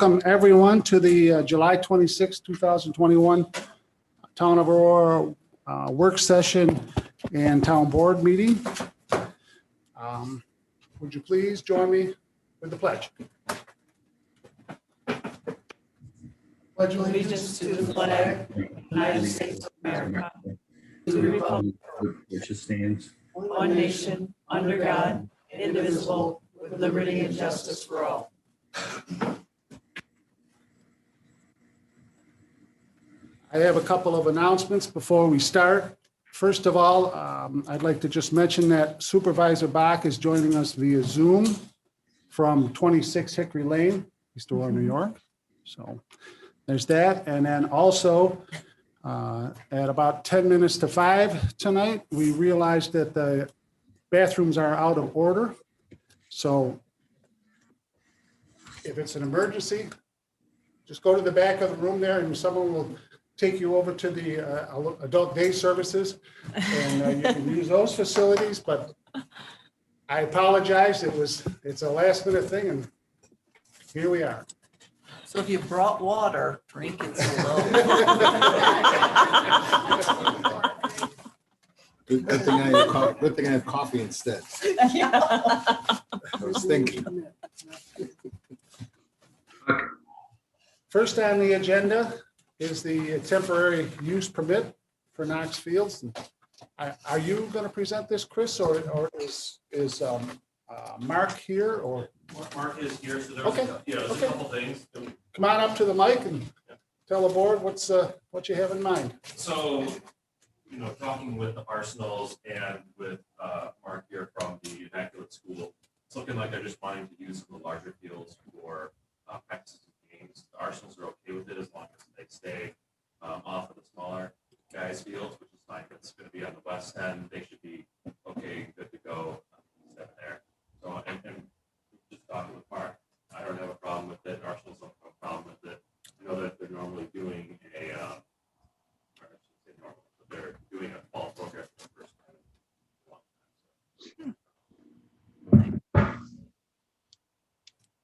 welcome everyone to the July 26, 2021 Town of Aurora work session and town board meeting. Would you please join me with the pledge? Pledge Allegiance to the flag of the United States of America, to the republic which stands one nation, under God, indivisible, with liberty and justice for all. I have a couple of announcements before we start. First of all, I'd like to just mention that Supervisor Bach is joining us via Zoom from 26 Hickory Lane, East Aurora, New York. So there's that. And then also at about 10 minutes to 5 tonight, we realized that the bathrooms are out of order. So if it's an emergency, just go to the back of the room there and someone will take you over to the adult day services and you can use those facilities, but I apologize. It's a last minute thing and here we are. So if you brought water, drink it slow. Good thing I have coffee instead. I was thinking. First on the agenda is the temporary use permit for Knox Fields. Are you going to present this, Chris, or is Mark here? Or Mark is here, so there's a couple things. Come on up to the mic and tell the board what you have in mind. So, talking with the Arsenals and with Mark here from the Immaculate School, it's looking like they're just wanting to use some of the larger fields for practices and games. The Arsenals are okay with it as long as they stay off of the smaller guys' fields, which is fine. It's going to be on the west end. They should be okay, good to go there. So, and just talking with Mark, I don't have a problem with it. Arsenals don't have a problem with it. I know that they're normally doing they're doing a fall program for the first time.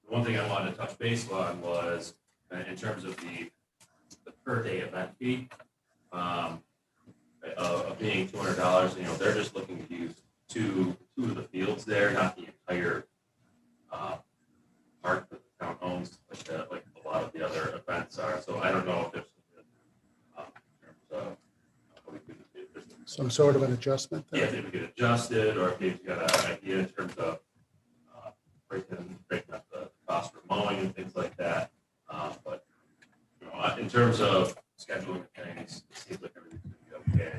The one thing I wanted to touch base on was in terms of the per day event fee of being $200. They're just looking to use two of the fields there, not the entire park that the town owns, like a lot of the other events are. So I don't know if there's Some sort of an adjustment there. if it get adjusted, or if you've got an idea in terms of breaking up the cost for mowing and things like that. But in terms of scheduling things, it seems like everything's going to be okay.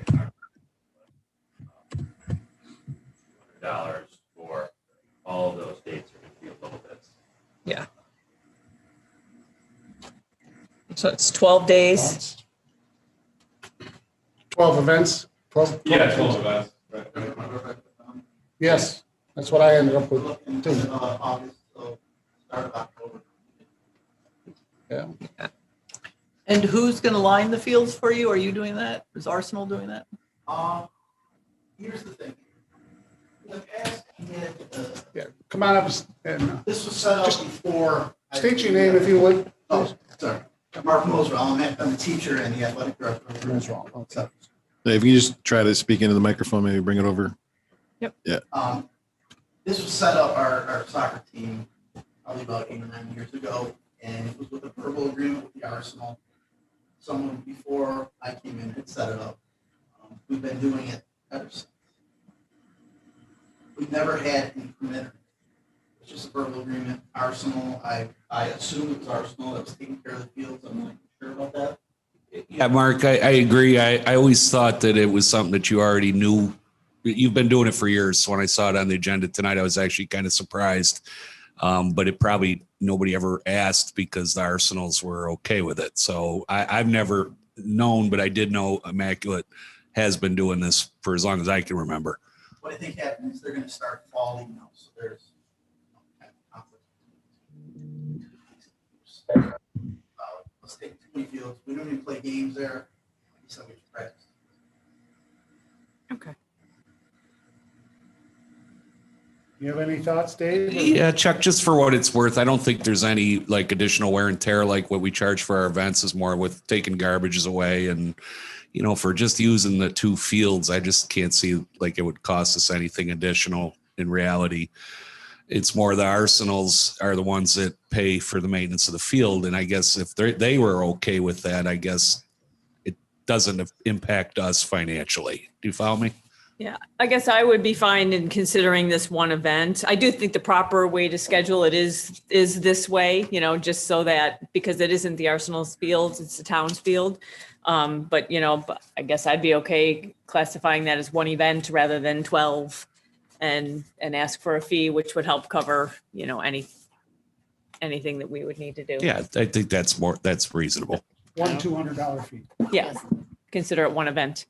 $200 for all of those dates are going to be a little bit. Yeah. So it's 12 days. 12 events. 12 events. Yes, that's what I ended up with too. August, so start of October. Yeah. And who's going to line the fields for you? Are you doing that? Is Arsenal doing that? Here's the thing. In the past, we had, Yeah. Come on up and this was set up Just before. state your name if you would. Oh, sorry. Mark Moser, I'm the teacher and the athletic director. That's wrong. Okay. If you just try to speak into the microphone, maybe bring it over. Yep. Yeah. This was set up our soccer team probably about 8 or 9 years ago, and it was with a verbal agreement with the Arsenal. Someone before I came in had set it up. We've been doing it ever since. We've never had any permit. It's just a verbal agreement. Arsenal, I assume it was Arsenal that was taking care of the fields. I'm not sure about that. Yeah, Mark, I agree. I always thought that it was something that you already knew. You've been doing it for years. So when I saw it on the agenda tonight, I was actually kind of surprised. But it probably nobody ever asked because the Arsenals were okay with it. So I've never known, but I did know Immaculate has been doing this for as long as I can remember. What I think happens is they're going to start falling now. So there's let's take 20 fields. We don't even play games there. So we practice. Okay. You have any thoughts, Dave? Yeah, Chuck, just for what it's worth, I don't think there's any like additional wear and tear like what we charge for our events is more with taking garbages away. And, you know, for just using the 2 fields, I just can't see like it would cost us anything additional in reality. It's more the arsenals are the ones that pay for the maintenance of the field. And I guess if they were okay with that, I guess it doesn't impact us financially. Do you follow me? Yeah, I guess I would be fine in considering this one event. I do think the proper way to schedule it is this way, you know, just so that, because it isn't the Arsenal's field, it's the town's field. But, you know, but I guess I'd be okay classifying that as one event rather than 12 and ask for a fee, which would help cover, you know, anything that we would need to do. Yeah, I think that's reasonable. One $200 fee. Yes, consider it one event.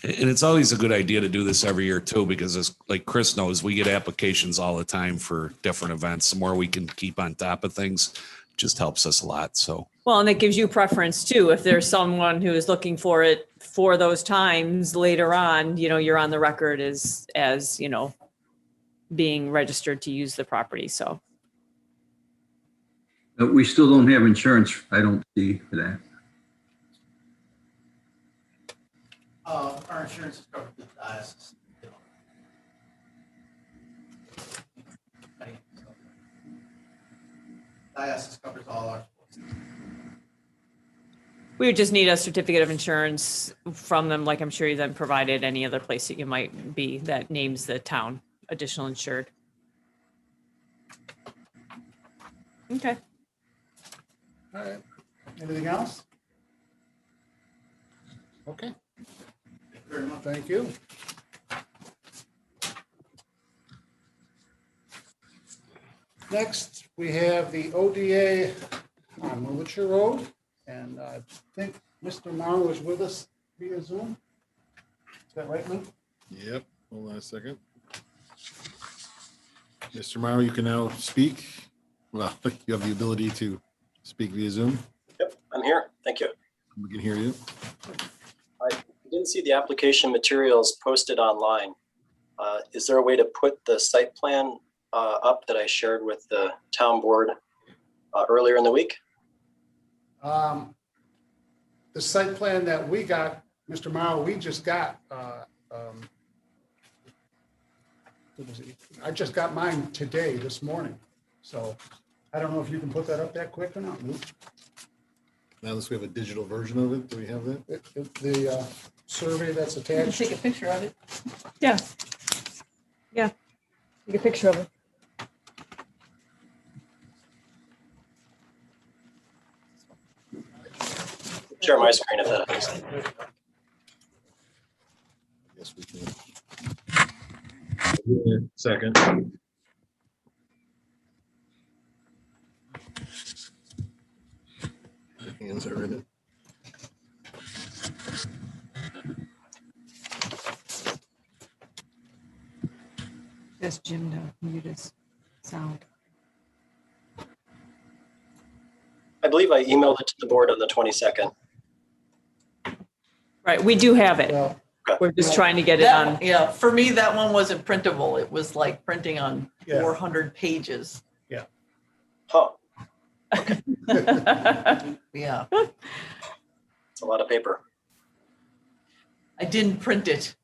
And it's always a good idea to do this every year too, because as like Chris knows, we get applications all the time for different events. The more we can keep on top of things, just helps us a lot. So, Well, and it gives you preference too. If there's someone who is looking for it for those times later on, you know, you're on the record as, you know, being registered to use the property. So, But we still don't have insurance, I don't see for that. Our insurance is covered with diocese. Diocese covers all our sports. we would just need a certificate of insurance from them, like I'm sure you then provided any other place that you might be that names the town additional insured. Okay. All right. Anything else? Okay. Very much. Thank you. Next, we have the ODA on Militia Road, and I think Mr. Morrow is with us via Zoom. Is that right, Lou? Yep, hold on a second. Mr. Morrow, you can now speak. Well, you have the ability to speak via Zoom. Yep, I'm here. Thank you. We can hear you. I didn't see the application materials posted online. Is there a way to put the site plan up that I shared with the town board earlier in the week? The site plan that we got, Mr. Morrow, we just got, what was it? I just got mine today, this morning. So I don't know if you can put that up that quick or not, Lou. Now that we have a digital version of it, do we have that? The survey that's attached. Take a picture of it. Yeah. Yeah. Take a picture of it. Share my screen if that helps. Yes, we can. Second. Hands are in it. That's Jim to mute his sound. I believe I emailed it to the board on the 22nd. Right, we do have it. Well, We're just trying to get it That on. one- Yeah, for me, that one wasn't printable. It was like printing on Yeah. 400 pages. Huh, Yeah, it's a lot of paper. I didn't print it.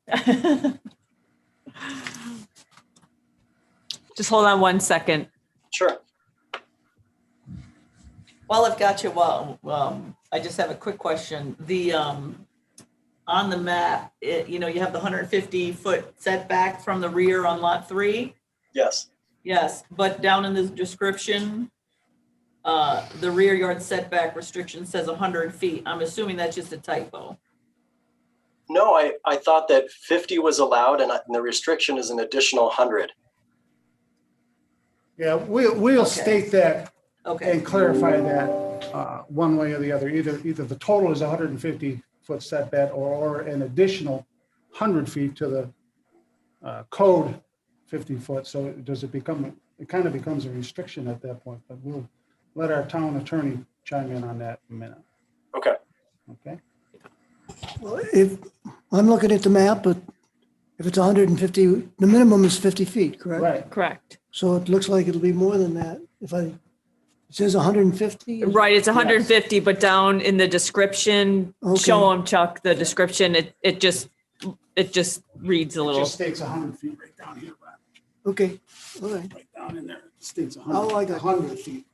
Just hold on one second. Sure. While I've got you, I just have a quick question. On the map, you have the 150-foot setback from the rear on lot 3. Yes. Yes, but down in the description, the rear yard setback restriction says 100 feet. I'm assuming that's just a typo. No, I thought that 50 was allowed and the restriction is an additional 100. yeah, we'll Okay. state that Okay, and clarify that one way or the other. Either the total is 150-foot setback or an additional 100 feet to the code 50 foot. So it kind of becomes a restriction at that point, but we'll let our town attorney chime in on that in a minute. Okay. Okay? Well, if, I'm looking at the map, but If it's 150, the minimum is 50 feet, correct? Right. Correct. So it looks like it'll be more than that. It says 150? Right, it's 150, but down in the description, show Okay. them, Chuck, the description, it just reads a It little. just states 100 feet right down here, Ron. Okay, all right. Right down in there. It states Oh, I 100, got 100 feet.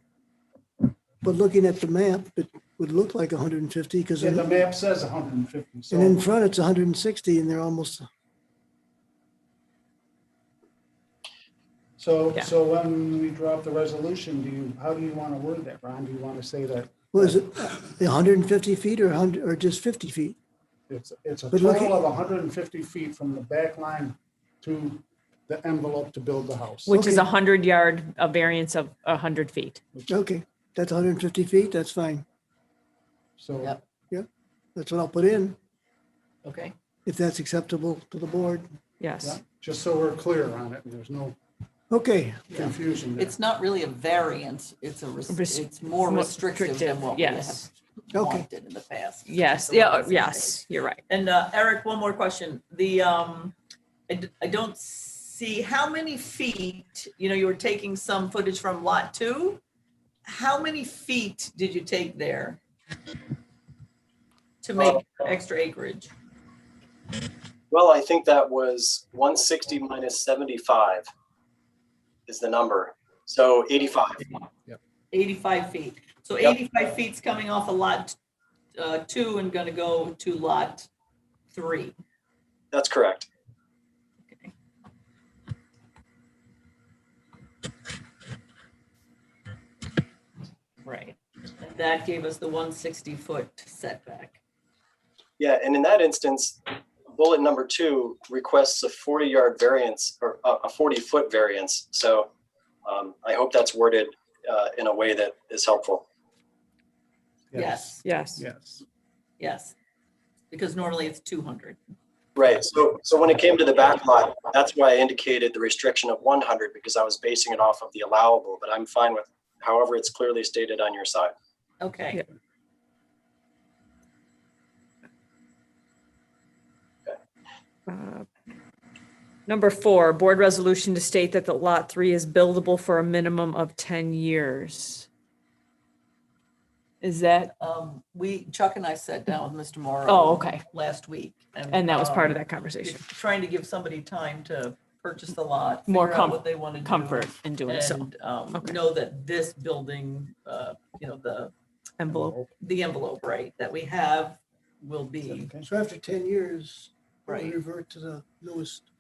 But looking at the map, it would look like 150 because Yeah, the and map says 150, in so front it's 160 and they're almost, Yeah. so when we drop the resolution, how do you want to word that, Ron? Do you want to say that what is it? The 150 feet or 100, or just 50 feet? it's a But look total of 150 feet from the back line to the envelope to build the house? Which is Okay. 100-yard, a variance of 100 feet. Okay, that's 150 feet, that's fine. So, Yep. That's what I'll put in, Okay. if that's acceptable to the board. Yes. yeah, just so we're clear on it and there's no Okay, confusion there. It's not really a variance, it's it's more More restrictive than what we have yes. Okay. wanted in the past. Yes, So yeah, it's- yes, you're right. And Eric, one more question. I don't see how many feet, you were taking some footage from lot 2. How many feet did you take there to make extra acreage? Well, I think that was 160 minus 75 is the number. So 85. 85 feet. So Yep. 85 feet's coming off of lot 2 and gonna go to lot 3. That's correct. Okay. Right. And that gave us the 160-foot setback. Yeah, and in that instance, bullet number 2 requests a 40-yard variance or a 40-foot variance. So I hope that's worded in a way that is helpful. Yes, Yes. Yes. yes. Because normally it's 200. Right. So when it came to the back lot, that's why I indicated the restriction of 100 because I was basing it off of the allowable, but I'm fine with however it's clearly stated on your side. Okay. Number 4, board resolution to state that the lot 3 is buildable for a minimum of 10 years. Is that, Chuck and I sat down with Mr. Morrow. Oh, okay. Last week. and that was part of that conversation, Trying to give somebody time to purchase the lot, More figure out what they want to do. comfort in doing so. And Okay. know that this building, the Envelope. envelope, right, that we have will be, so after 10 years, we'll Right. revert to the newest.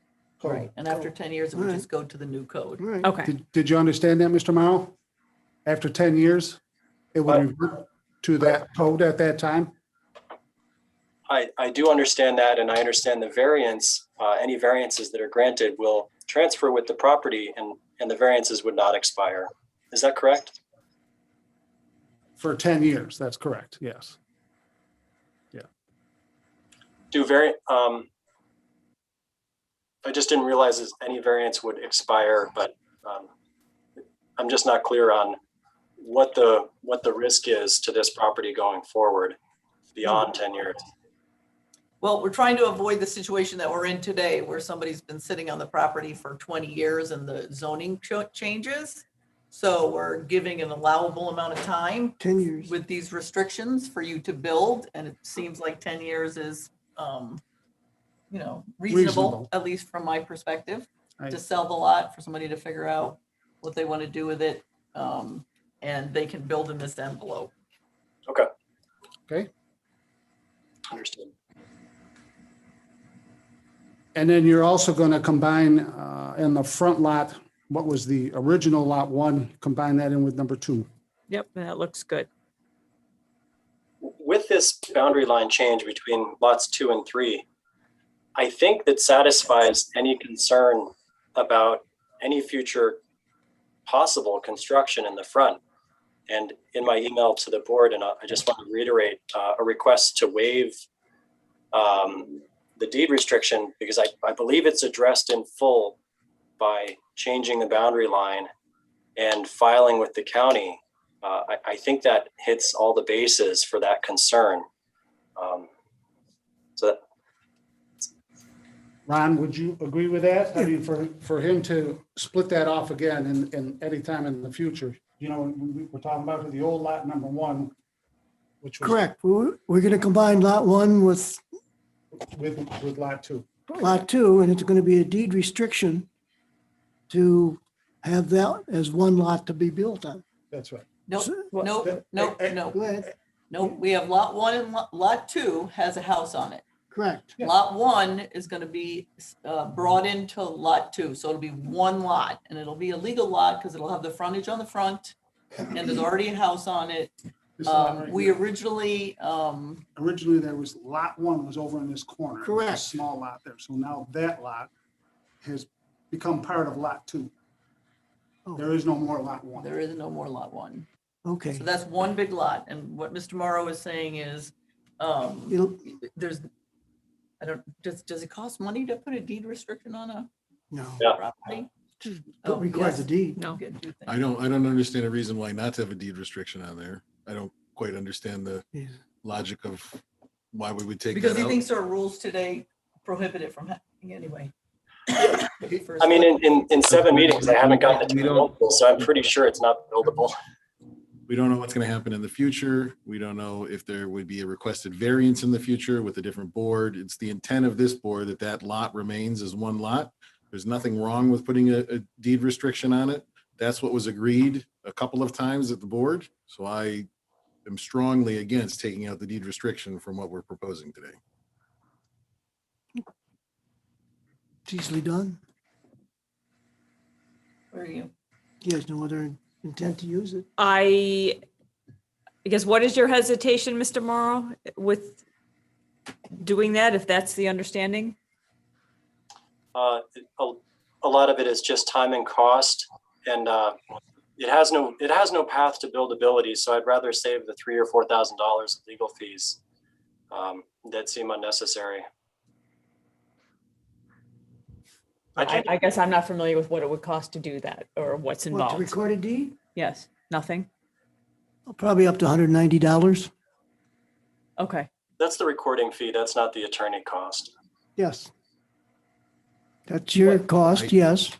right, and after 10 years, it would just go to the new code. All right. Okay, Did you understand that, Mr. Morrow? After 10 years, it would revert to that code at that time? I do understand that, and I understand the variance, any variances that are granted will transfer with the property and the variances would not expire. Is that correct? For 10 years, that's correct, yes. I just didn't realize any variance would expire, but I'm just not clear on what the risk is to this property going forward beyond 10 years. Well, we're trying to avoid the situation that we're in today, where somebody's been sitting on the property for 20 years and the zoning changes. So we're giving an allowable amount of time 10 years. with these restrictions for you to build, and it seems like 10 years is, reasonable, Reasonable. at least from my perspective, I- to sell the lot, for somebody to figure out what they want to do with it, and they can build in this envelope. Okay. Okay. Understood. And then you're also going to combine in the front lot, what was the original lot 1, combine that in with number 2. yep, that looks good. With this boundary line change between lots 2 and 3, I think that satisfies any concern about any future possible construction in the front. And in my email to the board, and I just want to reiterate a request to waive the deed restriction, because I believe it's addressed in full by changing the boundary line and filing with the county. I think that hits all the bases for that concern. So Ron, would you agree with that? I mean, for him to split that off again in any time in the future, you know, we're talking about the old lot number 1, which was Correct. We're going to combine lot 1 with with lot 2. lot 2, and it's going to be a deed restriction to have that as one lot to be built on. That's right. Nope, So- nope, nope, Go nope, ahead. nope. We have lot 1 and lot 2 has a house on it. Correct. Yeah. Lot 1 is gonna be brought into lot 2, so it'll be one lot, and it'll be a legal lot because it'll have the frontage on the front, and there's already a house on it. This lot right We here. originally, Originally, there was lot 1 was over in this corner. It was a Correct. small lot there. So now that lot has become part of lot 2. Oh. There is no more lot 1. there is no more lot 1. Okay. So that's one big lot, and what Mr. Morrow is saying is, It'll- there's, I don't, does it cost money to put a deed restriction on a No. Yeah. property? Don't require the deed. No. Good, do I don't understand a reason why not to have a deed restriction on there. I don't quite understand the Yeah. logic of why we would take Because that he out. thinks our rules today prohibit it from happening anyway. I mean, in 7 meetings, I haven't gotten it to be buildable, so I'm pretty sure it's not buildable. We don't know what's going to happen in the future. We don't know if there would be a requested variance in the future with a different board. It's the intent of this board that that lot remains as one lot. There's nothing wrong with putting a deed restriction on it. That's what was agreed a couple of times at the board. So I am strongly against taking out the deed restriction from what we're proposing today. It's easily done. Where are you? He has no other intent to use it. I guess, what is your hesitation, Mr. Morrow, with doing that, if that's the understanding? A lot of it is just time and cost, and it has no path to buildability. So I'd rather save the $3,000 or $4,000 of legal fees that seem unnecessary. I guess I'm not familiar with what it would cost to do that or what's What, to involved. record a deed? Yes, nothing? Probably up to $190. Okay, That's the recording fee. That's not the attorney cost. Yes. That's your cost, yes.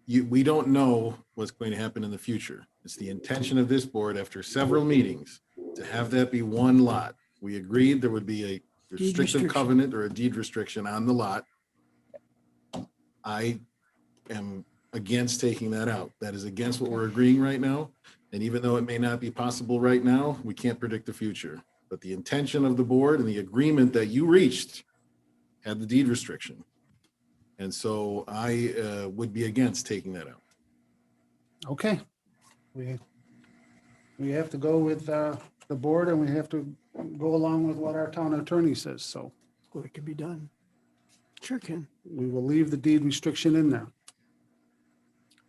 We don't know what's going to happen in the future. It's the intention of this board after several meetings to have that be one lot. We agreed there would be a restrictive restriction. covenant or a deed restriction on the lot. I am against taking that out. That is against what we're agreeing right now. And even though it may not be possible right now, we can't predict the future. But the intention of the board and the agreement that you reached had the deed restriction. And so I would be against taking that out. Okay. We have to go with the board, and we have to go along with what our town attorney says. So Well, it can be done. Sure can. we will leave the deed restriction in there.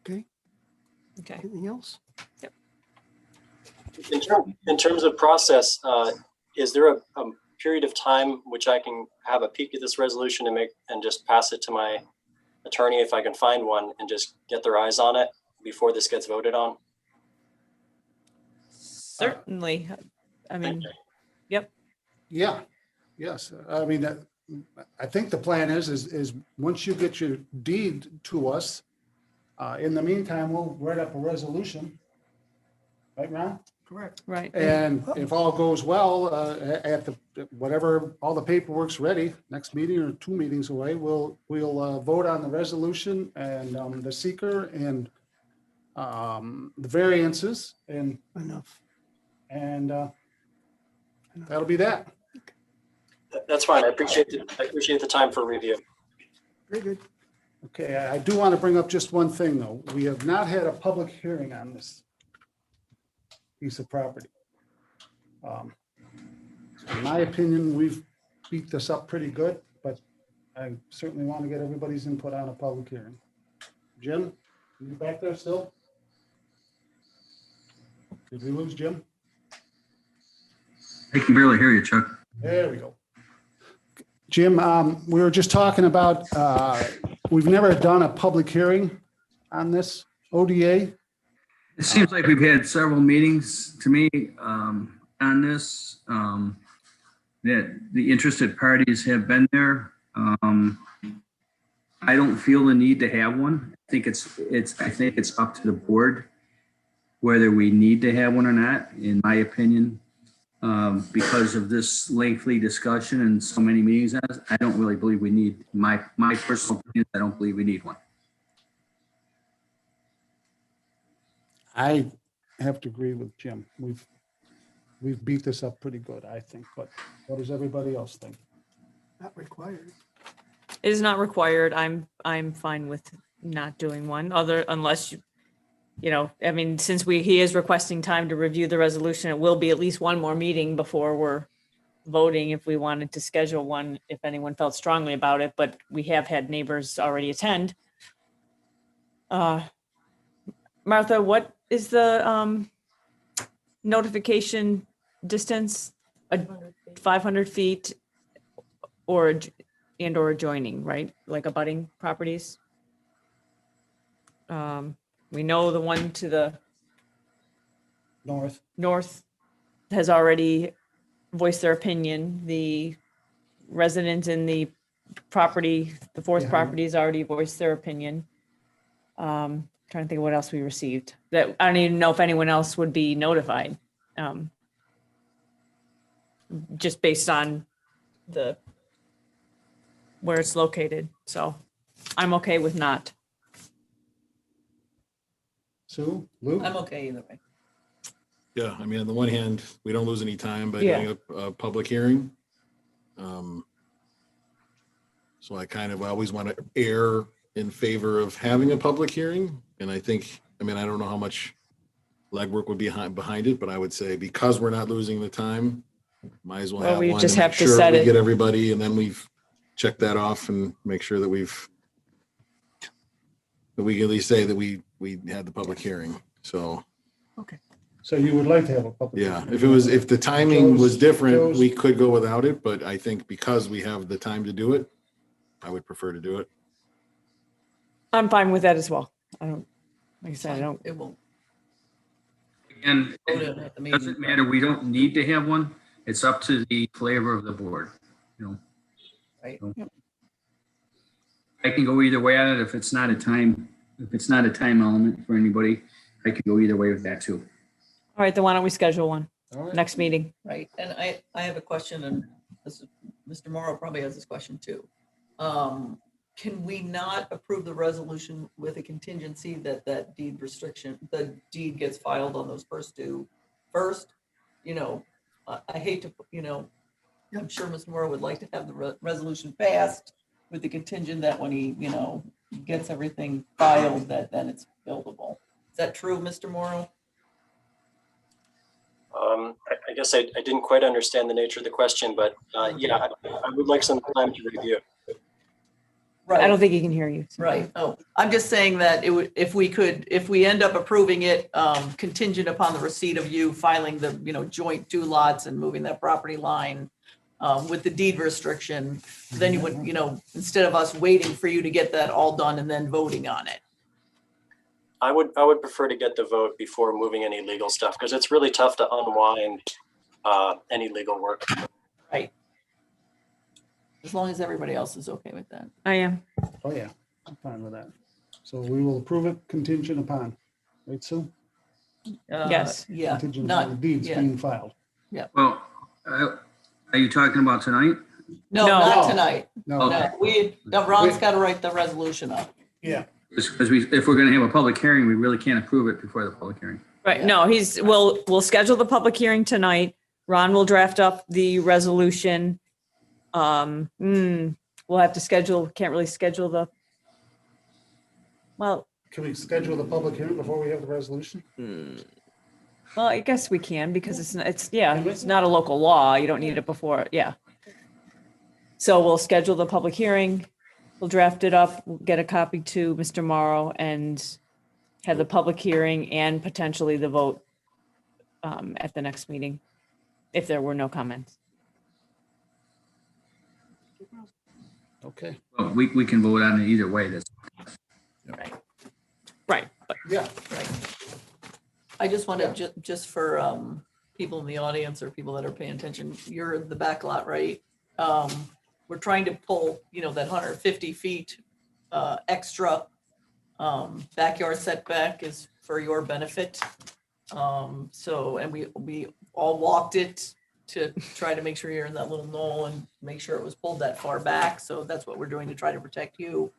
Okay. okay. Anything else? In terms of process, is there a period of time which I can have a peek at this resolution and just pass it to my attorney if I can find one and just get their eyes on it before this gets voted on? Certainly. I mean, yep. Yeah, yes. I mean, I think the plan is once you get your deed to us, in the meantime, we'll write up a resolution. Right, Ron? Correct. Right. And if all goes well, at the, whatever, all the paperwork's ready, next meeting or 2 meetings away, we'll vote on the resolution and the seeker and the variances and Enough. that'll be that. That's fine. I appreciate the time for review. Very good. Okay, I do want to bring up just one thing, though. We have not had a public hearing on this piece of property. In my opinion, we've beat this up pretty good, but I certainly want to get everybody's input on a public hearing. Jim, you back there still? Did we lose Jim? I can barely hear you, Chuck. There we go. Jim, we were just talking about, we've never done a public hearing on this ODA. It seems like we've had several meetings to me on this, that the interested parties have been there. I don't feel the need to have one. I think it's up to the board whether we need to have one or not, in my opinion. Because of this lengthy discussion and so many meetings, I don't really believe we need, my personal opinion, I don't believe we need one. I have to agree with Jim. We've beat this up pretty good, I think, but what does everybody else think? Not required. It is not required. I'm fine with not doing one unless you know, I mean, since he is requesting time to review the resolution, it will be at least one more meeting before we're voting if we wanted to schedule one, if anyone felt strongly about it, but we have had neighbors already attend. Martha, what is the notification distance? 500 feet or adjoining, right? Like abutting properties? We know the one to the north has already voiced their opinion. The resident in the property, the fourth Yeah. property has already voiced their opinion. Trying to think of what else we received. That I don't even know if anyone else would be notified. Just based on where it's located. So I'm okay with not. Sue, Luke? I'm okay either way. Yeah, I mean, on the one hand, we don't lose any time by Yeah. doing a public hearing. So I always want to err in favor of having a public hearing. And I think, I mean, I don't know how much legwork would be behind it, but I would say because we're not losing the time, might as well Well, have we one just to make have to sure set we it. get everybody, and then we've checked that off and make sure that we can at least say that we had the public hearing. So, So you would like to have a public? yeah, hearing? if the timing was different, Joe's- we could go without it, but I think because we have the time to do it, I would prefer to do it. I'm fine with that as well. I don't, like I said, I don't. It won't. And Vote it at the meeting. doesn't matter, we don't need to have one. It's up to the flavor of the board, you know. Right. So, I can go either way on it if it's not a time element for anybody. I can go either way with that too. All right, then why don't we schedule one All right. next meeting? Right, and I have a question, and Mr. Morrow probably has this question too. Can we not approve the resolution with a contingency that deed restriction, the deed gets filed on those first two first? You know, I hate to, you know, I'm sure Mr. Morrow would like to have the resolution passed with the contingent that when he, you know, gets everything filed, that then it's buildable. Is that true, Mr. Morrow? I guess I didn't quite understand the nature of the question, but yeah, I would like some time to review. Right. I don't think he can hear you. Right. Oh, I'm just saying that it would, if we end up approving it, contingent upon the receipt of you filing the, you know, joint 2 lots and moving that property line with the deed restriction, then you would, you know, instead of us waiting for you to get that all done and then voting on it. I would prefer to get the vote before moving any legal stuff, because it's really tough to unwind any legal work. Right. As long as everybody else is okay with that. I am. Oh, yeah, I'm fine with that. So we will approve it contingent upon, right, Sue? Yes. Yeah, Contingent upon the not, deeds yeah. being filed. Well, are you talking about tonight? no, No. not tonight. No, No, Ron's got to write the resolution up. yeah, Because if we're going to have a public hearing, we really can't approve it before the public hearing. Right, no, we'll schedule the public hearing tonight. Ron will draft up the resolution. We'll have to can't really schedule well, can we schedule the public hearing before we have the resolution? well, I guess we can because it's not a local law. You don't need it before, yeah. So we'll schedule the public hearing. We'll draft it up, we'll get a copy to Mr. Morrow and have the public hearing and potentially the vote at the next meeting, if there were no comments. Okay, Well, we can vote on it either way. That's Right, but yeah, Right. I just wanted, just for people in the audience or people that are paying attention, you're the back lot, right? we're trying to pull, that 150 feet extra backyard setback is for your benefit. So, and we all walked it to try to make sure you're in that little knoll and make sure it was pulled that far back. So that's what we're doing to try to protect you.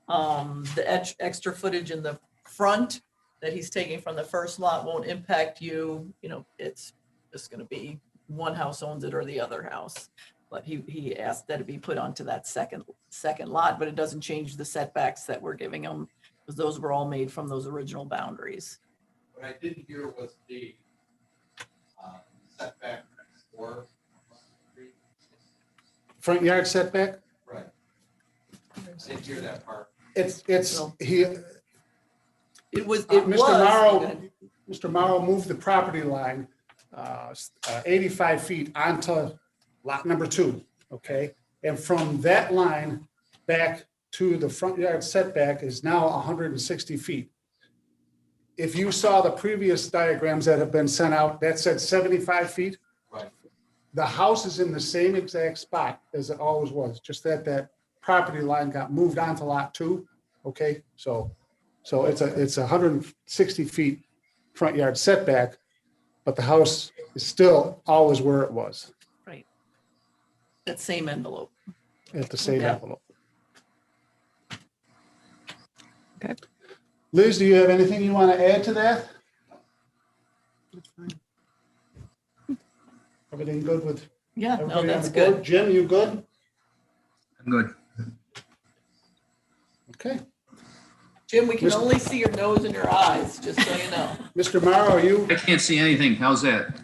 The extra footage in the front that he's taking from the first lot won't impact you. It's just going to be one house owns it or the other house. But he asked that it be put onto that second lot, but it doesn't change the setbacks that we're giving him because those were all made from those original boundaries. What I didn't hear was the setback for Front yard setback? right. I didn't hear that part. It was, Mr. Morrow moved the property line 85 feet onto lot number 2, okay? And from that line back to the front yard setback is now 160 feet. If you saw the previous diagrams that have been sent out, that said 75 feet. Right. The house is in the same exact spot as it always was, just that property line got moved onto lot 2, okay? So it's 160 feet front yard setback, but the house is still always where it was, Right. That same envelope. at the same Yeah. envelope. Okay. Liz, do you have anything you want to add to that? Everything good with Yeah, no, everybody on that's the board? good. Jim, you good? I'm good. Okay. Jim, we can Mr. only see your nose and your eyes, just so you know. Mr. Morrow, are you, I can't see anything. How's that?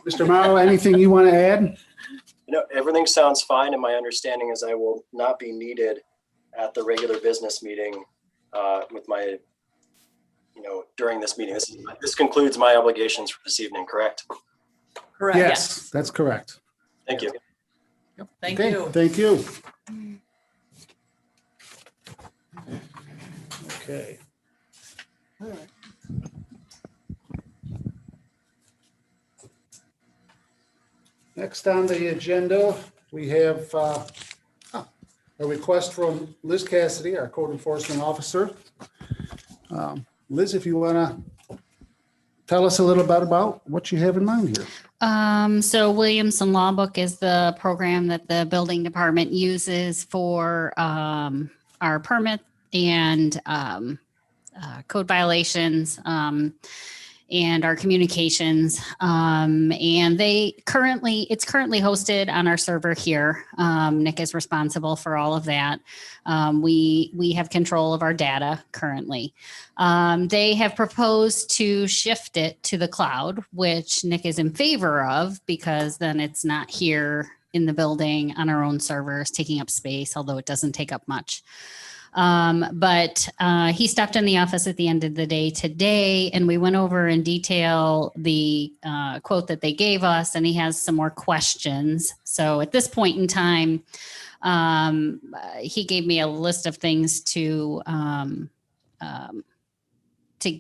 Mr. Morrow, anything you want to add? Everything sounds fine, and my understanding is I will not be needed at the regular business meeting with my, during this meeting. This concludes my obligations for this evening, correct? Correct. Yes, that's correct. Thank you. Thank Okay, you. thank you. Okay. All right. Next on the agenda, we have a request from Liz Cassidy, our code enforcement officer. Liz, if you want to tell us a little bit about what you have in mind here. So Williamson Law Book is the program that the building department uses for our permit and code violations and our communications. And it's currently hosted on our server here. Nick is responsible for all of that. We have control of our data currently. They have proposed to shift it to the cloud, which Nick is in favor of because then it's not here in the building on our own servers taking up space, although it doesn't take up much. But he stopped in the office at the end of the day today, and we went over in detail the quote that they gave us, and he has some more questions. So at this point in time, he gave me a list of things to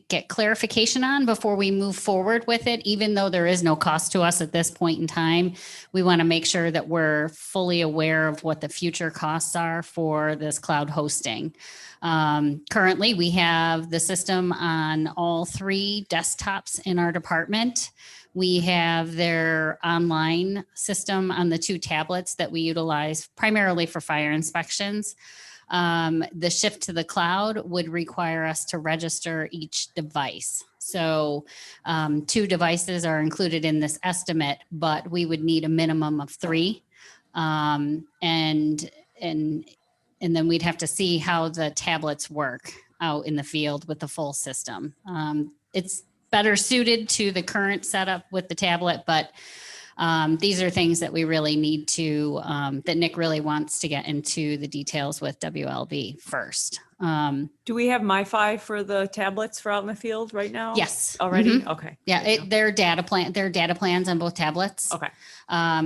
get clarification on before we move forward with it. Even though there is no cost to us at this point in time, we want to make sure that we're fully aware of what the future costs are for this cloud hosting. Currently, we have the system on all 3 desktops in our department. We have their online system on the 2 tablets that we utilize primarily for fire inspections. The shift to the cloud would require us to register each device. So 2 devices are included in this estimate, but we would need a minimum of 3. And then we'd have to see how the tablets work out in the field with the full system. It's better suited to the current setup with the tablet, but these are things that we really need to, that Nick really wants to get into the details with WLB first. Do we have MiFi for the tablets for out in the field right now? Yes. Already? Mhm. Okay. Yeah, their data plans on both tablets. Okay.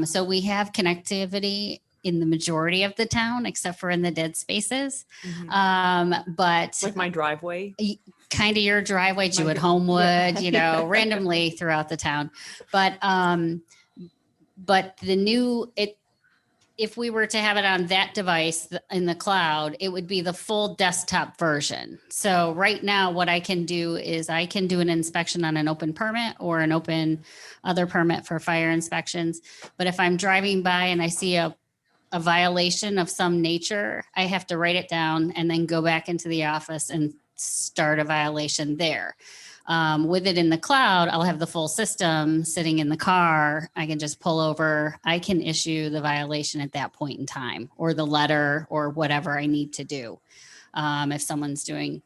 So we have connectivity in the majority of the town, except for in the dead spaces. But Like my driveway. kind of your driveway, Jewett Homewood, randomly throughout the town. But But if we were to have it on that device in the cloud, it would be the full desktop version. So right now, what I can do is I can do an inspection on an open permit or an open other permit for fire inspections. But if I'm driving by and I see a violation of some nature, I have to write it down and then go back into the office and start a violation there. With it in the cloud, I'll have the full system sitting in the car. I can just pull over. I can issue the violation at that point in time, or the letter, or whatever I need to do. If someone's doing,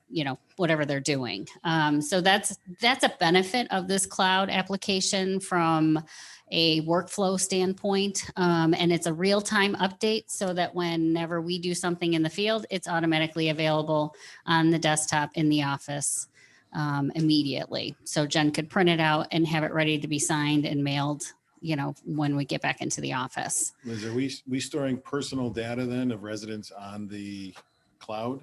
whatever they're doing. So that's a benefit of this cloud application from a workflow standpoint. And it's a real-time update so that whenever we do something in the field, it's automatically available on the desktop in the office immediately. So Jen could print it out and have it ready to be signed and mailed, when we get back into the office. Liz, are we storing personal data then of residents on the cloud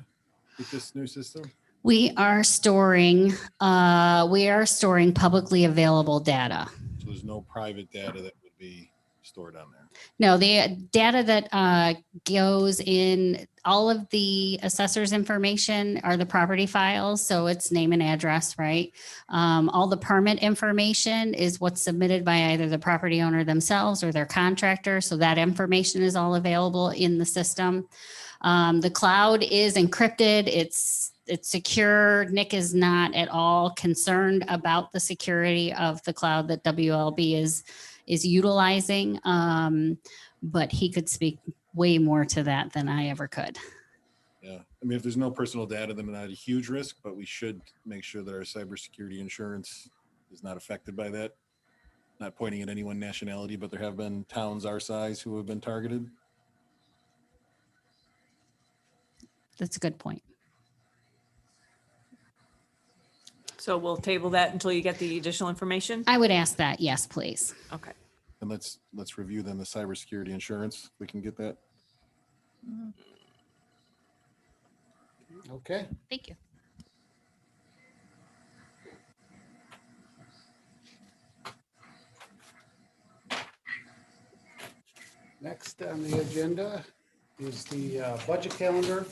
with this new system? We are storing publicly available data. So there's no private data that would be stored on there. No, the data that goes in all of the assessor's information are the property files. So it's name and address, right? All the permit information is what's submitted by either the property owner themselves or their contractor. So that information is all available in the system. The cloud is encrypted. It's secure. Nick is not at all concerned about the security of the cloud that WLB is utilizing. But he could speak way more to that than I ever could. Yeah, I mean, if there's no personal data, then not a huge risk, but we should make sure that our cybersecurity insurance is not affected by that. Not pointing at any one nationality, but there have been towns our size who have been targeted. That's a good point. So we'll table that until you get the additional information? I would ask that. Yes, please. Okay. And let's review then the cybersecurity insurance. We can get that. Okay. Thank you. Next on the agenda is the budget calendar.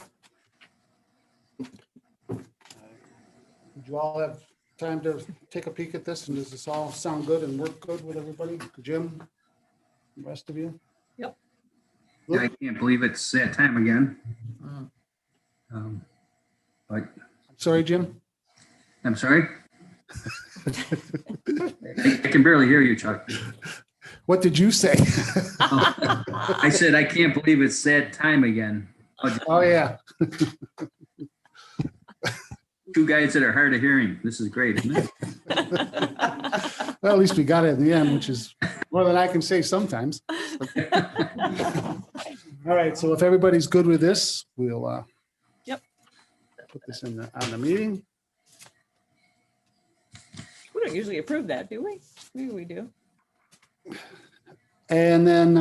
Would you all have time to take a peek at this, and does this all sound good and work good with everybody? Jim, the rest of you? Yep. Yeah, I can't believe it's that time again. But Sorry, Jim? I'm sorry. I can barely hear you, Chuck. What did you say? I said, I can't believe it's that time again. Oh, yeah. Two guys that are hard of hearing. This is great, isn't it? Well, at least we got it in the end, which is more than I can say sometimes. All right, so if everybody's good with this, we'll put this on the meeting. We don't usually approve that, do we? Maybe we do. And then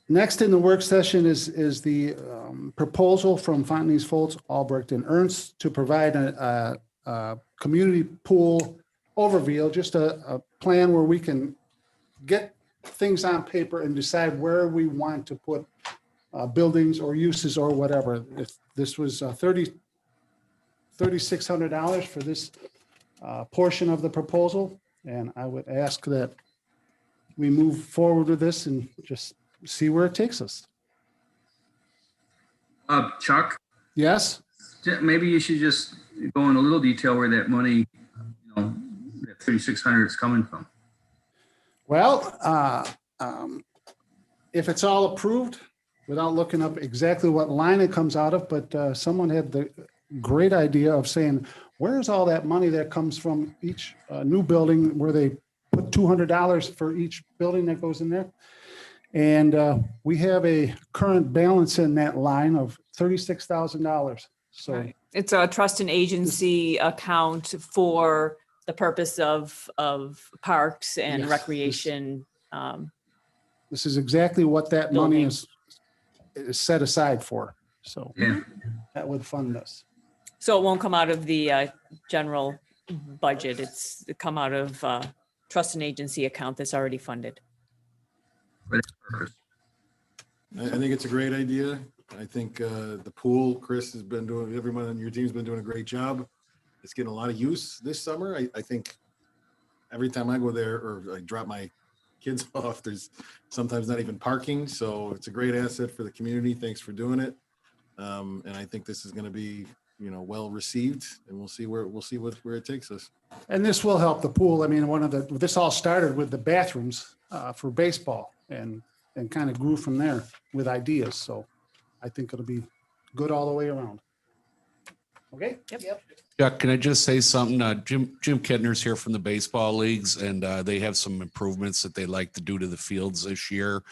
next in the work session is the proposal from Fontenay's Foltz, Albrecht, and Ernst to provide a community pool overview, just a plan where we can get things on paper and decide where we want to put buildings or uses or whatever. If this was $3,600 for this portion of the proposal, and I would ask that we move forward with this and just see where it takes us. Chuck, Yes? maybe you should just go in a little detail where that money, that 3,600 is coming from. Well, if it's all approved, without looking up exactly what line it comes out of, but someone had the great idea of saying, where's all that money that comes from each new building where they put $200 for each building that goes in there? And we have a current balance in that line of $36,000. So Right. It's a trust and agency account for the purpose of parks and Yes. recreation. this is exactly what that money Building. is set aside for. So Yeah. that would fund this. So it won't come out of the general budget. It come out of trust and agency account that's already funded. For that purpose. I think it's a great idea. I think the pool, Chris has been doing, everyone on your team's been doing a great job. It's getting a lot of use this summer. I think every time I go there or I drop my kids off, there's sometimes not even parking. So it's a great asset for the community. Thanks for doing it. And I think this is going to be, well received, and we'll see where it takes us. And this will help the pool. I mean, this all started with the bathrooms for baseball and kind of grew from there with ideas. So I think it'll be good all the way around. Okay? Yep. Yeah, can I just say something? Jim Kettner's here from the baseball leagues, and they have some improvements that they like to do to the fields this year.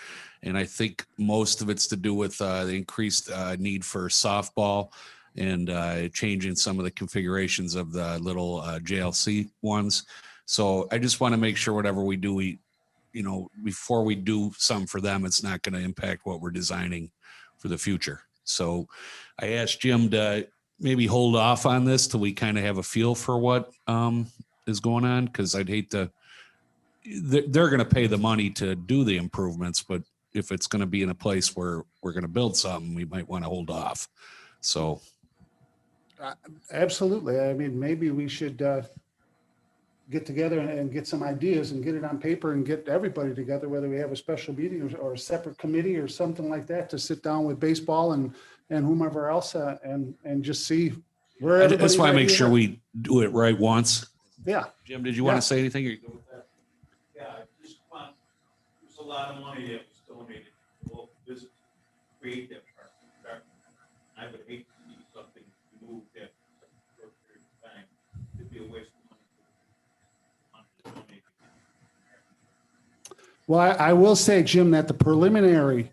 And I think most of it's to do with the increased need for softball and changing some of the configurations of the little JLC ones. So I just want to make sure whatever we do, before we do something for them, it's not going to impact what we're designing for the future. So I asked Jim to maybe hold off on this till we kind of have a feel for what is going on, because I'd hate to, they're going to pay the money to do the improvements, but if it's going to be in a place where we're going to build something, we might want to hold off. So. Absolutely. I mean, maybe we should get together and get some ideas and get it on paper and get everybody together, whether we have a special meeting or a separate committee or something like that, to sit down with baseball and whomever else and just see where I everybody's just want to make ideas sure are. we do it right once. Yeah. Jim, did you want Yeah. to say anything? Yeah, I just want, there's a lot of money that was donated to local business to create that park. I would hate to see something moved that such a short period of time. It'd be a waste of money. Well, I will say, Jim, that the preliminary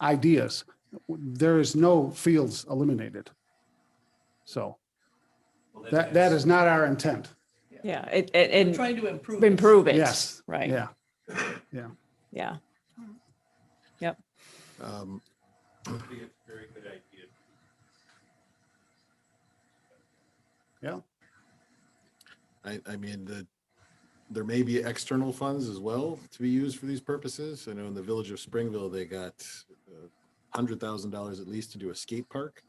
ideas, there is no fields eliminated. So that is not our intent. Yeah, We're and trying to improve. improve it. Yes. Right. Yeah. Yeah. Yep. I think it's a very good idea. Yeah. I mean, there may be external funds as well to be used for these purposes. I know in the village of Springville, they got $100,000 at least to do a skate park,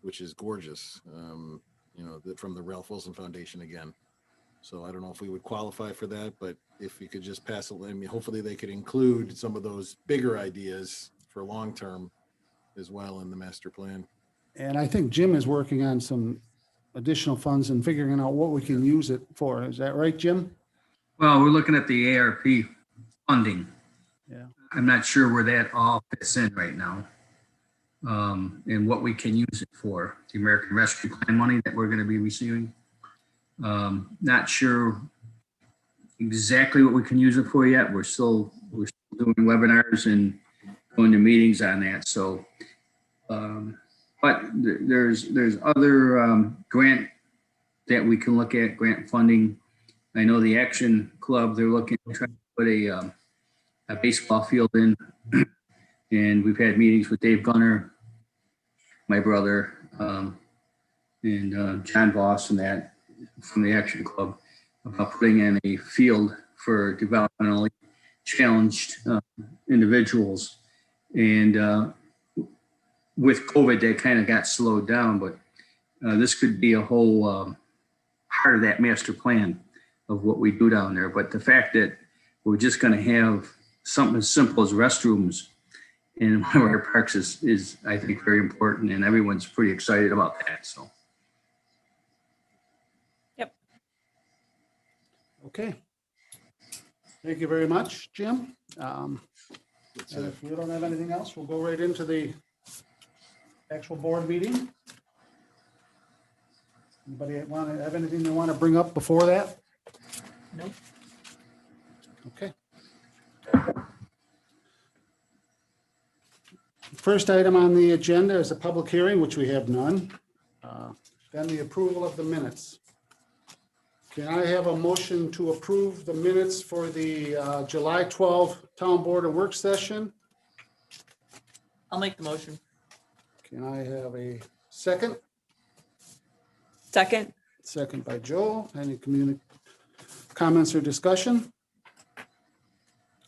which is gorgeous. From the Ralph Wilson Foundation again. So I don't know if we would qualify for that, but if you could just pass it, I mean, hopefully they could include some of those bigger ideas for long-term as well in the master plan. And I think Jim is working on some additional funds and figuring out what we can use it for. Is that right, Jim? Well, we're looking at the ARP funding. Yeah. I'm not sure where that all fits in right now. And what we can use it for, the American Rescue Plan money that we're going to be receiving. Not sure exactly what we can use it for yet. We're still doing webinars and going to meetings on that. So, but there's other grant that we can look at, grant funding. I know the Action Club, they're looking to try to put a baseball field in, and we've had meetings with Dave Gunner, my brother, and John Voss and that from the Action Club about putting in a field for developmentally challenged individuals. And with COVID, that kind of got slowed down, but this could be a whole part of that master plan of what we do down there. But the fact that we're just going to have something as simple as restrooms in one of our parks is I think very important, and everyone's pretty excited about that. So. Yep. Okay. Thank you very much, Jim. And if we don't have anything else, we'll go right into the actual board meeting. Anybody have anything they want to bring up before that? Nope. Okay. First item on the agenda is a public hearing, which we have none. Then the approval of the minutes. Can I have a motion to approve the minutes for the July 12 Town Board of Work session? I'll make the motion. Can I have a second? Second. Second by Joe. Any comments or discussion?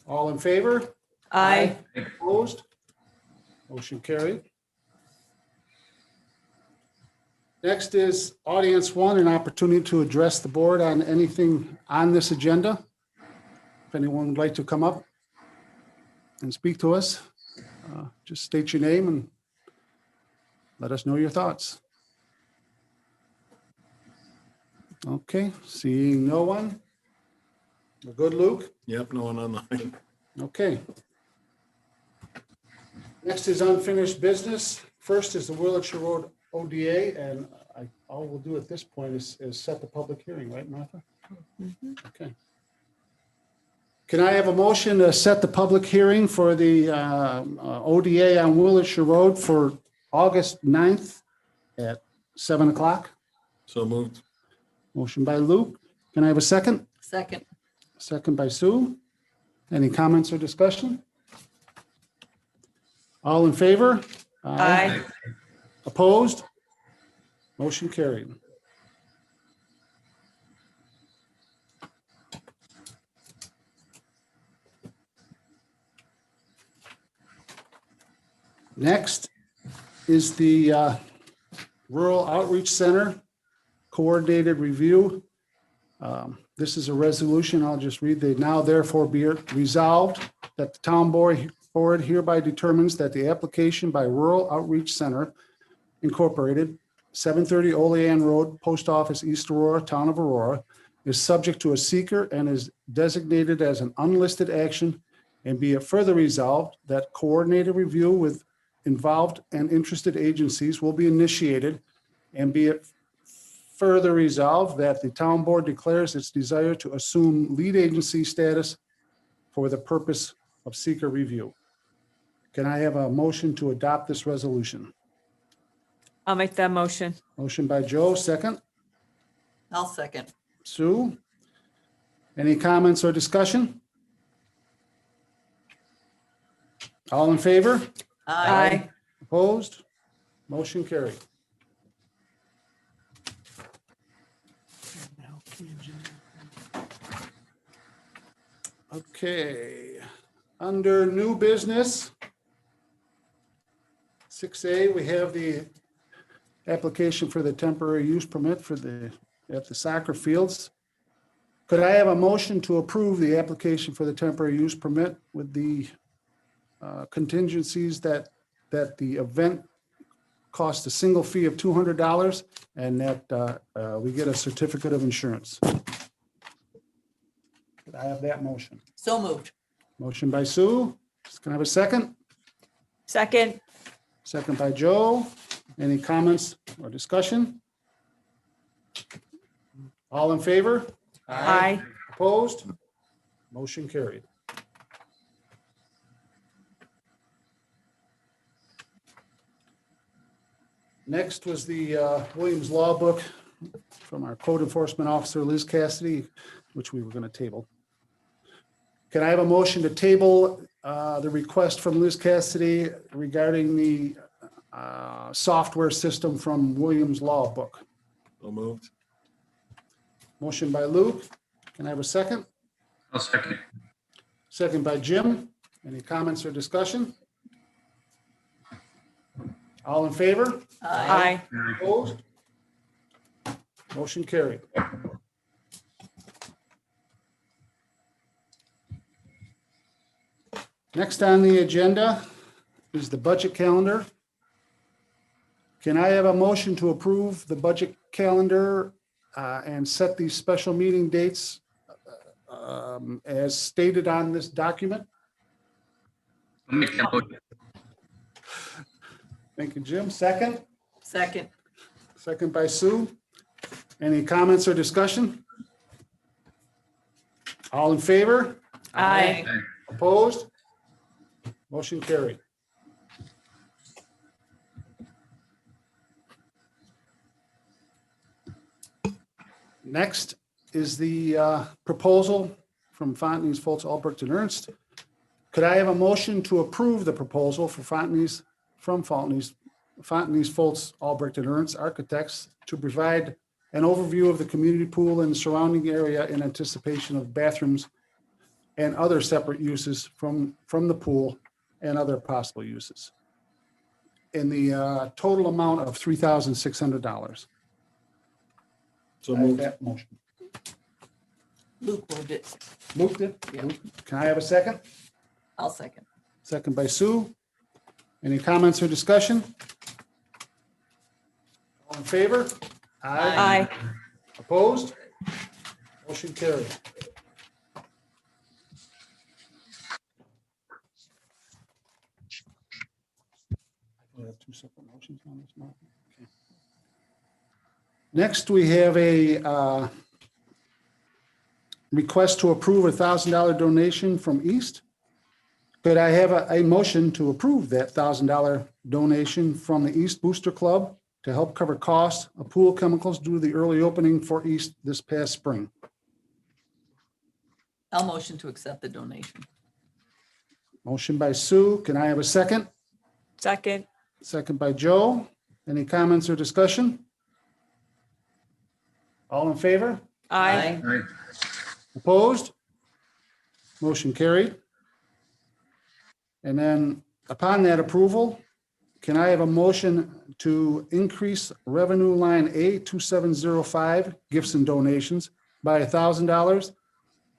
All in favor? Aye. Opposed? Motion carried. Next is audience one, an opportunity to address the board on anything on this agenda. If anyone would like to come up and speak to us, just state your name and let us know your thoughts. Okay, seeing no one. We're good, Luke? Yep, no one online. Okay. Next is unfinished business. First is the Wiltshire Road ODA, and all we'll do at this point is set the public hearing, right, Martha? Okay. Can I have a motion to set the public hearing for the ODA on Wiltshire Road for August 9th at 7 o'clock? So moved. Motion by Luke. Can I have a second? Second. Second by Sue. Any comments or discussion? All in favor? Aye. Opposed? Motion carried. Next is the Rural Outreach Center Coordinated Review. This is a resolution. I'll just read the now therefore be it resolved that the town board hereby determines that the application by Rural Outreach Center Incorporated, 730 Olean Road, Post Office, East Aurora, Town of Aurora, is subject to a seeker and is designated as an unlisted action, and be it further resolved that coordinated review with involved and interested agencies will be initiated, and be it further resolved that the town board declares its desire to assume lead agency status for the purpose of seeker review. Can I have a motion to adopt this resolution? I'll make that motion. Motion by Joe, second. I'll second. Sue? Any comments or discussion? All in favor? Aye. Opposed? Motion carried. Okay, under new business, 6A, we have the application for the temporary use permit for at the soccer fields. Could I have a motion to approve the application for the temporary use permit with the contingencies that the event costs a single fee of $200 and that we get a certificate of insurance? Could I have that motion? So moved. Motion by Sue. Can I have a second? Second. Second by Joe. Any comments or discussion? All in favor? Aye. Opposed? Motion carried. Next was the Williams Law Book from our Code Enforcement Officer, Liz Cassidy, which we were going to table. Can I have a motion to table the request from Liz Cassidy regarding the software system from Williams Law Book? So moved. Motion by Luke. Can I have a second? I'll second. Second by Jim. Any comments or discussion? All in favor? Aye. Opposed? Motion carried. Next on the agenda is the budget calendar. Can I have a motion to approve the budget calendar and set these special meeting dates as stated on this document? I'll make that motion. Thank you, Jim. Second? Second. Second by Sue. Any comments or discussion? All in favor? Aye. Opposed? Motion carried. Next is the proposal from Fontenay's, Foltz, Albrecht, and Ernst. Could I have a motion to approve the proposal for Fontenay's, Foltz, Albrecht, and Ernst Architects to provide an overview of the community pool and surrounding area in anticipation of bathrooms and other separate uses from the pool and other possible uses, in the total amount of $3,600. So I have moved. that motion. Luke moved it. Luke did? Yeah. Can I have a second? I'll second. Second by Sue. Any comments or discussion? All in favor? Aye. Opposed? Motion carried. We have two separate motions on this now. Okay. Next, we have a request to approve a $1,000 donation from East. Could I have a motion to approve that $1,000 donation from the East Booster Club to help cover costs of pool chemicals due to the early opening for East this past spring? I'll motion to accept the donation. Motion by Sue. Can I have a second? Second. Second by Joe. Any comments or discussion? All in favor? Aye. Aye. Opposed? Motion carried. And then upon that approval, can I have a motion to increase revenue line A2705, gifts and donations, by $1,000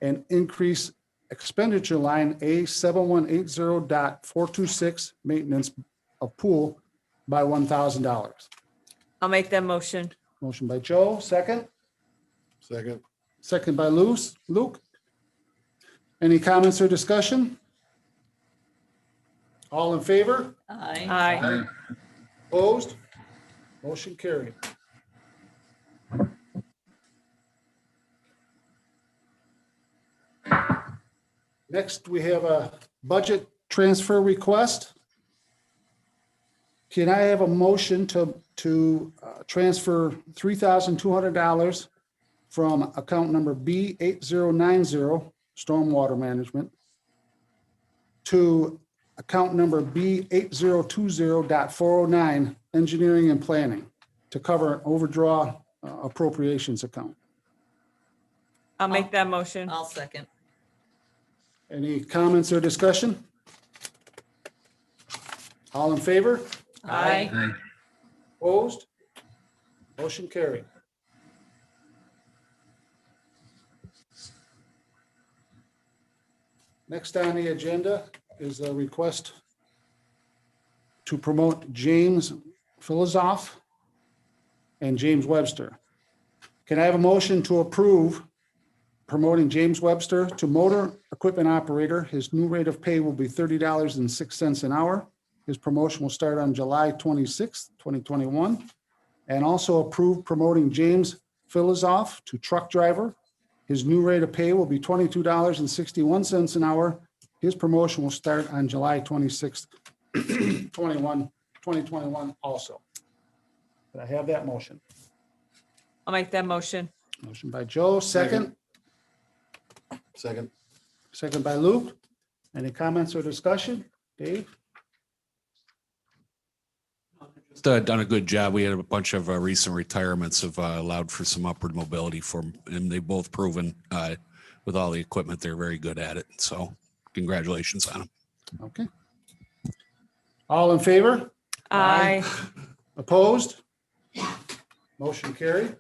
and increase expenditure line A7180.426, maintenance of pool, by $1,000? I'll make that motion. Motion by Joe, second. Second. Second by Luke. Any comments or discussion? All in favor? Aye. Aye. Opposed? Motion carried. Next, we have a budget transfer request. Can I have a motion to transfer $3,200 from account number B8090, Stormwater Management, to account number B8020.409, Engineering and Planning, to cover an overdraw appropriations account? I'll make that motion. I'll second. Any comments or discussion? All in favor? Aye. Aye. Opposed? Motion carried. Next on the agenda is a request to promote James Philosoph and James Webster. Can I have a motion to approve promoting James Webster to motor equipment operator? His new rate of pay will be $30.06 an hour. His promotion will start on July 26th, 2021. And also approve promoting James Philosoph to truck driver. His new rate of pay will be $22.61 an hour. His promotion will start on July 26th, 2021 also. Could I have that motion? I'll make that motion. Motion by Joe, second. Second. Second by Luke. Any comments or discussion? Dave? Just done a good job. We had a bunch of recent retirements have allowed for some upward mobility for them, and they've both proven with all the equipment, they're very good at it. So congratulations on them. Okay. All in favor? Aye. Opposed? Motion carried.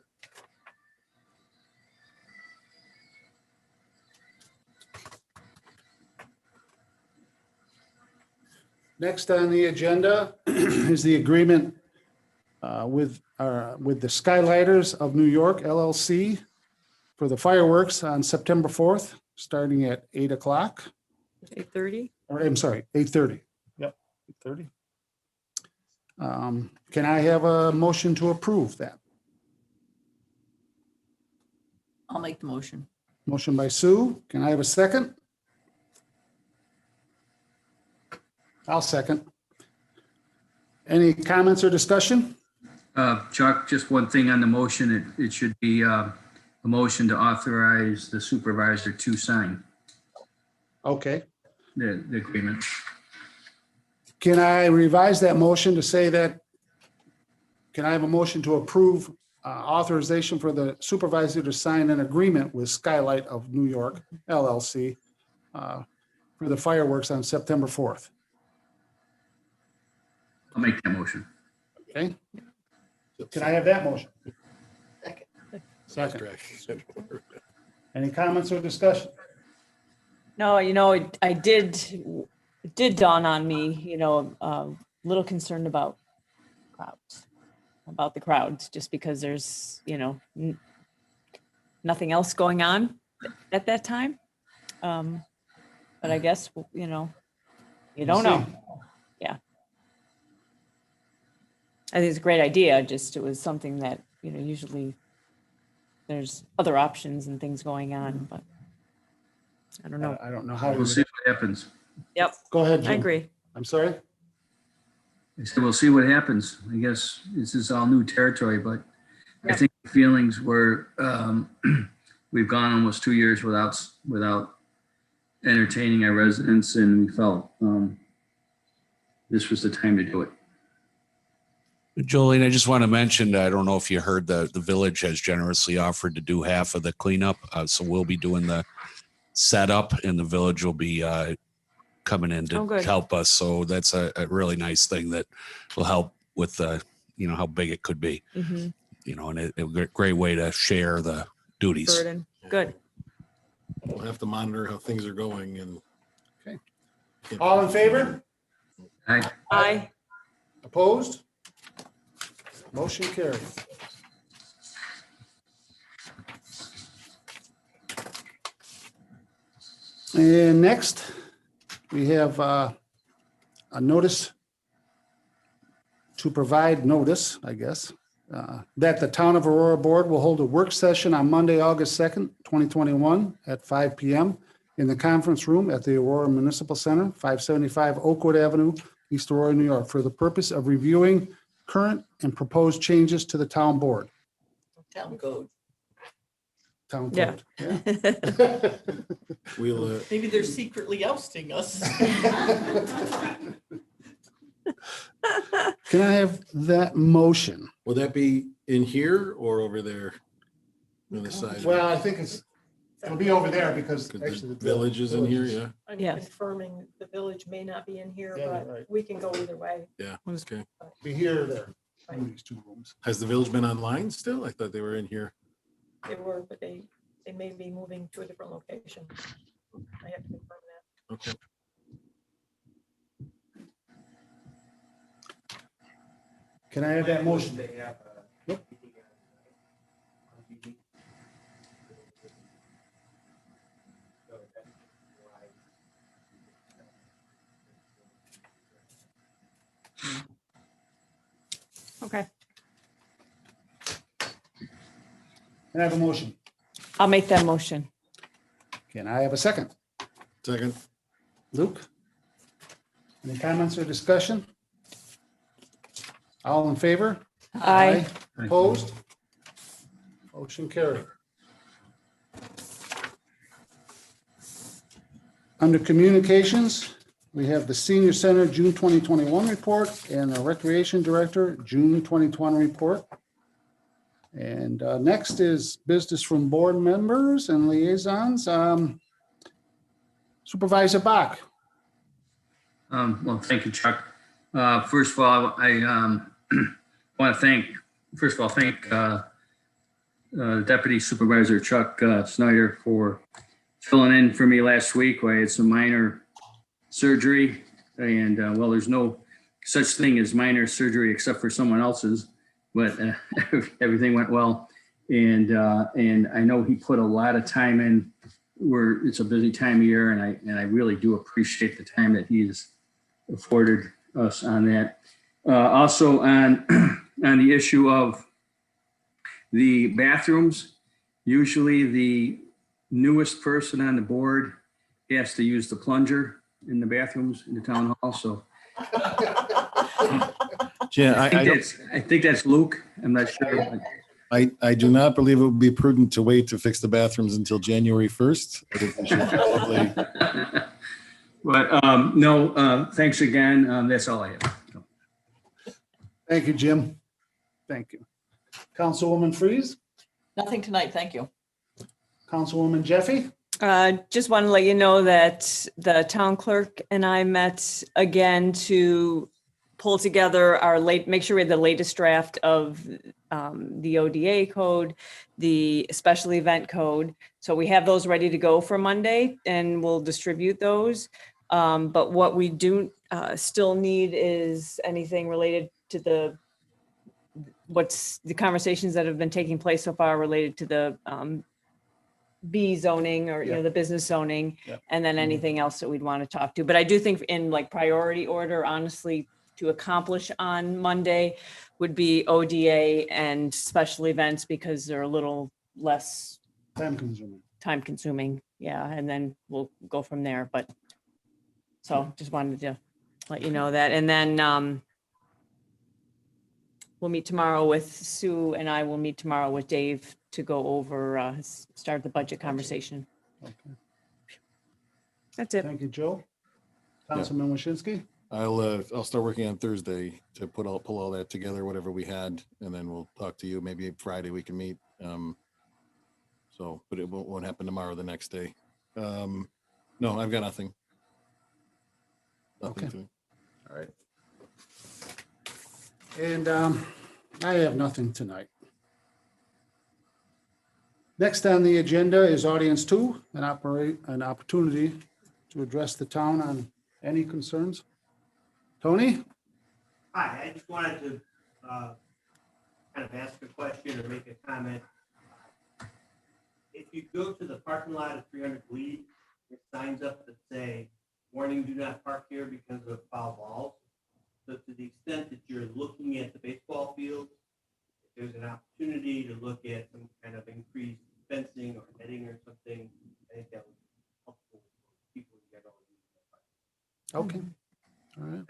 Next on the agenda is the agreement with the Skylighters of New York LLC for the fireworks on September 4th, starting at 8 o'clock, 8:30. or I'm sorry, 8:30. Yep, 8:30. Can I have a motion to approve that? I'll make the motion. Motion by Sue. Can I have a second? I'll second. Any comments or discussion? Chuck, just one thing on the motion. It should be a motion to authorize the supervisor to sign Okay. the agreement. Can I revise that motion to say that, can I have a motion to approve authorization for the supervisor to sign an agreement with Skylight of New York LLC for the fireworks on September 4th. I'll make that motion. Okay, can I have that motion? Second. Second. Any comments or discussion? No, it did dawn on me, a little concerned about the crowds, just because there's, nothing else going on at that time. But I guess, you don't know. Yeah. I think it's a great idea, just it was something that, usually there's other options and things going on, but I don't know. I don't know how. We'll see what happens. Yep, Go ahead, Jim. I agree. I'm sorry? I said, we'll see what happens. I guess this is all new territory, but I Yep. think the feelings were, we've gone almost 2 years without entertaining our residents, and we felt this was the time to do it. Jolene, I just want to mention, I don't know if you heard, the village has generously offered to do half of the cleanup. So we'll be doing the setup and the village will be coming in to good. help us. So that's a really nice thing that will help with how big it could be, Mhm. and a great way to share the duties. Burden. Good. We'll have to monitor how things are going and. Okay. All in favor? Aye. Opposed? Motion carried. And next, we have a notice to provide notice, I guess, that the Town of Aurora Board will hold a work session on Monday, August 2nd, 2021 at 5 PM in the conference room at the Aurora Municipal Center, 575 Oakwood Avenue, East Aurora, New York, for the purpose of reviewing current and proposed changes to the town board. Town code. Town Yeah. code. Yeah. We'll, Maybe they're secretly ousting us. Can I have that motion? will that be in here or over there on the side? Well, I think it'll be over there because Because actually the village is in here, yeah. I'm Yeah. confirming the village may not be in here, Yeah, but right. we can go either way. Yeah, okay. Be here or there, in these two rooms. Has the village been online still? I thought they were in here. They were, but they may be moving to a different location. I have to confirm that. Okay. Can I have that motion? Yep. Okay. Can I have a motion? I'll make that motion. Can I have a second? Second. Luke? Any comments or discussion? All in favor? Aye. Opposed? Motion carried. Under communications, we have the Senior Center June 2021 report and the Recreation Director June 2020 report. And next is business from board members and liaisons. Supervisor Bach. Well, thank you, Chuck. First of all, I want to thank Deputy Supervisor Chuck Snyder for filling in for me last week. I had some minor surgery, and well, there's no such thing as minor surgery except for someone else's, but everything went well. And I know he put a lot of time in. It's a busy time of year, and I really do appreciate the time that he's afforded us on that. Also on the issue of the bathrooms, usually the newest person on the board has to use the plunger in the bathrooms in the town hall. So Jan, I think that's Luke. I'm not sure. But I do not believe it would be prudent to wait to fix the bathrooms until January 1st. I think we should probably. But no, thanks again. That's all I have. Thank you, Jim. Thank you. Councilwoman Freeze, Nothing tonight, thank you. Councilwoman Jeffy. Just want to let you know that the town clerk and I met again to pull together make sure we have the latest draft of the ODA code, the special event code. So we have those ready to go for Monday and we'll distribute those. But what we do still need is anything related to what's the conversations that have been taking place so far related to the B zoning or, Yeah. the business zoning, Yeah. and then anything else that we'd want to talk to. But I do think in like priority order, honestly, to accomplish on Monday would be ODA and special events because they're a little less Time consuming. time consuming. Yeah, and then we'll go from there. But so just wanted to let you know that. And then we'll meet tomorrow with Sue and I will meet tomorrow with Dave to go over, start the budget conversation. Okay. That's it. Thank you, Joe. Councilman Waschinsky. I'll start working on Thursday to pull all that together, whatever we had, and then we'll talk to you. Maybe Friday we can meet. But it won't happen tomorrow, the next day. No, I've got nothing. Okay. To- All right. And I have nothing tonight. Next on the agenda is audience 2, an opportunity to address the town on any concerns. Tony? Hi, I just wanted to kind of ask a question or make a comment. If you go to the parking lot of 300 Glebe, there's signs up that say, warning, do not park here because of foul balls. So to the extent that you're looking at the baseball field, if there's an opportunity to look at some kind of increased fencing or netting or something, I think that would be helpful for people in general. Okay. All right.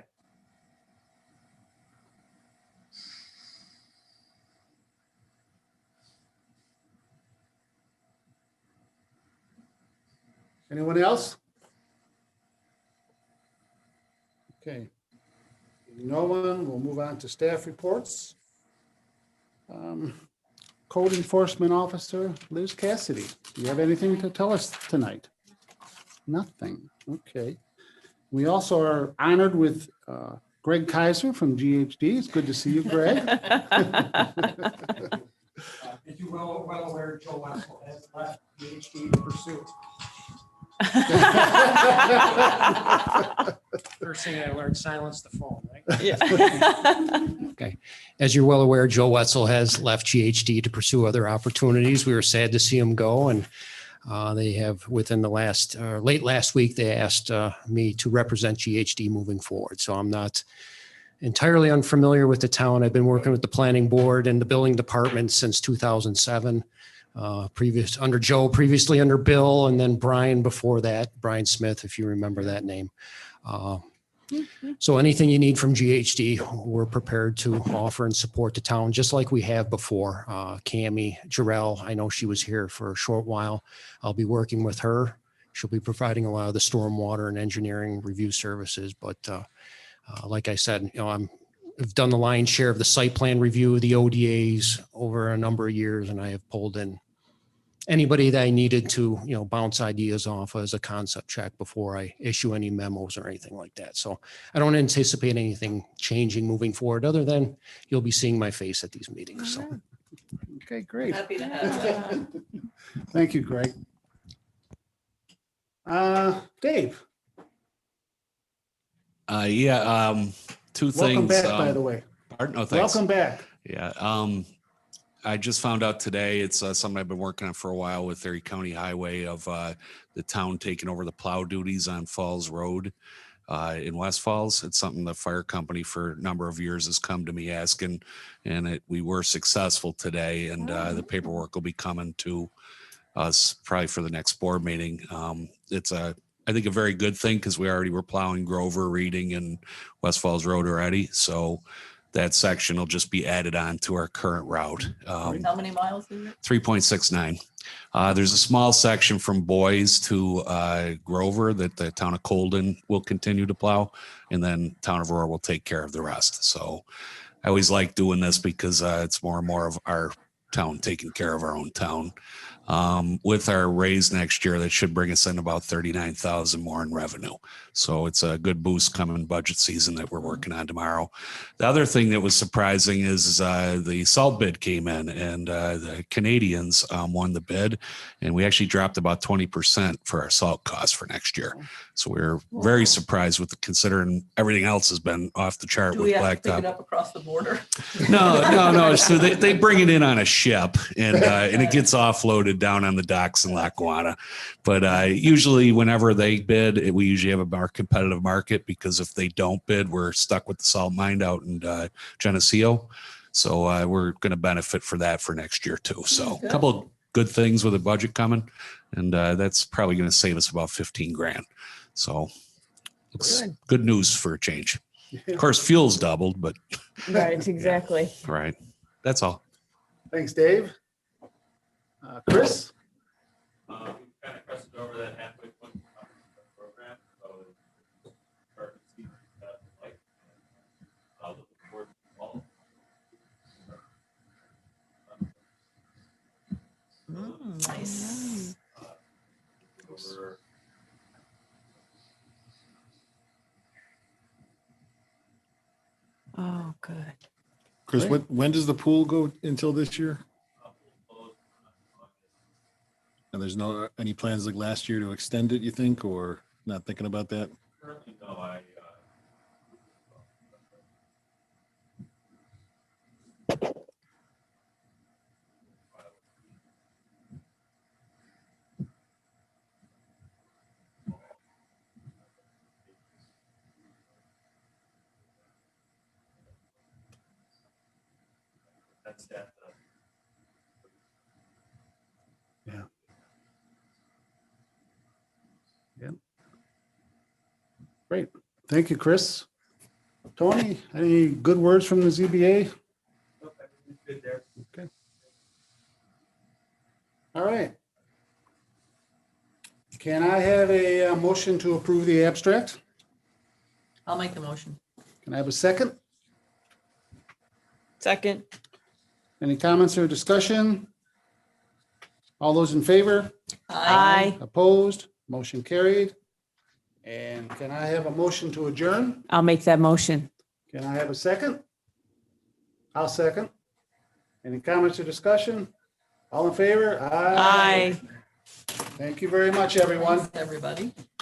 Anyone else? Okay. No one, we'll move on to staff reports. Code Enforcement Officer Liz Cassidy, do you have anything to tell us tonight? Nothing, okay. We also are honored with Greg Kaiser from GHD. It's good to see you, Greg. As you well aware, Joe Wessel has left PhD to pursue. First thing I learned, silence the phone, right? Yeah. Okay. As you're well aware, Joe Wetzel has left GHD to pursue other opportunities. We were sad to see him go, and they have within the late last week, they asked me to represent GHD moving forward. So I'm not entirely unfamiliar with the town. I've been working with the planning board and the building department since 2007. Under Joe, previously under Bill, and then Brian before that, Brian Smith, if you remember that name. So anything you need from GHD, we're prepared to offer and support the town, just like we have before. Cammie Jarrell, I know she was here for a short while. I'll be working with her. She'll be providing a lot of the stormwater and engineering review services. But like I said, I've done the lion's share of the site plan review of the ODAs over a number of years, and I have pulled in anybody that I needed to, bounce ideas off as a concept check before I issue any memos or anything like that. So I don't anticipate anything changing moving forward, other than you'll be seeing my face at these meetings. So. Okay, great. Happy to have that. Thank you, Greg. Dave, Two welcome things. back, by the way. Pardon? Oh, thanks. Welcome back. Yeah. I just found out today, it's something I've been working on for a while with Erie County Highway of the town taking over the plow duties on Falls Road in West Falls. It's something the fire company for a number of years has come to me asking, and we were successful today, and the paperwork will be coming to us probably for the next board meeting. It's I think a very good thing because we already were plowing Grover, Reading, and West Falls Road already. So that section will just be added on to our current route. How many miles is it? 3.69. There's a small section from Boys to Grover that the town of Colden will continue to plow, and then town of Aurora will take care of the rest. So I always like doing this because it's more and more of our town taking care of our own town. With our raise next year, that should bring us in about 39,000 more in revenue. So it's a good boost coming budget season that we're working on tomorrow. The other thing that was surprising is the salt bid came in, and the Canadians won the bid, and we actually dropped about 20% for our salt costs for next year. So we're very surprised with considering everything else has been off the chart Do with we have to pick blacktop. it up across the border? No. So they bring it in on a ship, and it gets offloaded down on the docks in Lackawanna. But usually, whenever they bid, we usually have a more competitive market, because if they don't bid, we're stuck with the salt mine out in Geneseo. So we're going to benefit for that for next year too. So a couple of good things with the budget coming, and that's probably going to save us about 15 grand. So looks good news for a change. Of course, fuel's doubled, but Right, exactly. right. That's all. Thanks, Dave. Chris? We kind of crested over that halfway point program, so start to see that like looking forward to the fall. Nice. Over Oh, good. Chris, when does the pool go until this year? And there's any plans like last year to extend it, you think, or not thinking about that? currently, no, I that's that. Great. Thank you, Chris. Tony, any good words from the ZBA? Good there. Okay. All right. Can I have a motion to approve the abstract? I'll make the motion. Can I have a second? Second. Any comments or discussion? All those in favor? Aye. Opposed? Motion carried. And can I have a motion to adjourn? I'll make that motion. Can I have a second? I'll second. Any comments or discussion? All in favor? Aye. Thank you very much, everyone. Everybody.